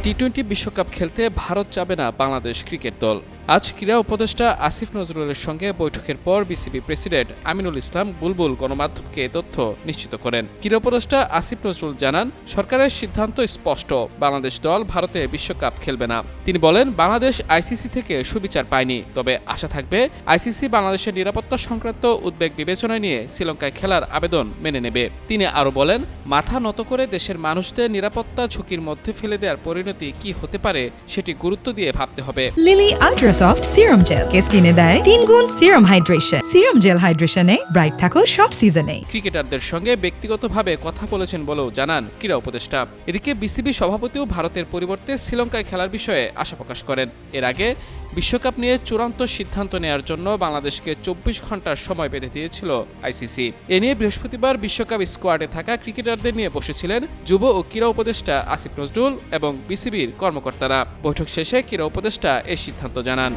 টি-20 বিশ্বকাপ খেলতে ভারত যাবে না বাংলাদেশ ক্রিকেট দল। আজ ক্রীড়া উপদেষ্টা আসিফ নজরুলের সঙ্গে বৈঠকের পর বিসিবি প্রেসিডেন্ট আমিনুল ইসলাম বুলবুল গণমাধ্যমকে এ তথ্য নিশ্চিত করেন। ক্রীড়া উপদেষ্টা আসিফ নজরুল জানান, সরকারের সিদ্ধান্ত স্পষ্ট, বাংলাদেশ দল ভারতে বিশ্বকাপ খেলবে না। তিনি বলেন, বাংলাদেশ আইসিসি থেকে সুবিচার পায়নি, তবে আশা থাকবে আইসিসি বাংলাদেশের নিরাপত্তা সংক্রান্ত উদ্বেগ বিবেচনা নিয়ে শ্রীলঙ্কায় খেলার আবেদন মেনে নেবে। তিনি আরও বলেন, মাথা নত করে দেশের মানুষদের নিরাপত্তা ঝুঁকির মধ্যে ফেলে দেওয়ার পরিণতি কি হতে পারে সেটি গুরুত্ব দিয়ে ভাবতে হবে। লিলি আল্ট্রাসফট সিরাম জেল কে স্কিনে দেয় 3 গুণ সিরাম হাইড্রেশন। সিরাম জেল হাইড্রেশনে ব্রাইট থাকো সব সিজনে। ক্রিকেটারদের সঙ্গে ব্যক্তিগতভাবে কথা বলেছেন বলেও জানান ক্রীড়া উপদেষ্টা। এদিকে বিসিবি সভাপতিও ভারতের পরিবর্তে শ্রীলঙ্কায় খেলার বিষয়ে আশা প্রকাশ করেন। এর আগে বিশ্বকাপ নিয়ে চূড়ান্ত সিদ্ধান্ত নেয়ার জন্য বাংলাদেশকে 24 ঘন্টার সময় বেঁধে দিয়েছিল আইসিসি। এ নিয়ে বৃহস্পতিবার বিশ্বকাপ স্কোয়াডে থাকা ক্রিকেটারদের নিয়ে বসেছিলেন যুব ও ক্রীড়া উপদেষ্টা আসিফ নজরুল এবং বিসিবির কর্মকর্তারা। বৈঠক শেষে ক্রীড়া উপদেষ্টা এ সিদ্ধান্ত জানান।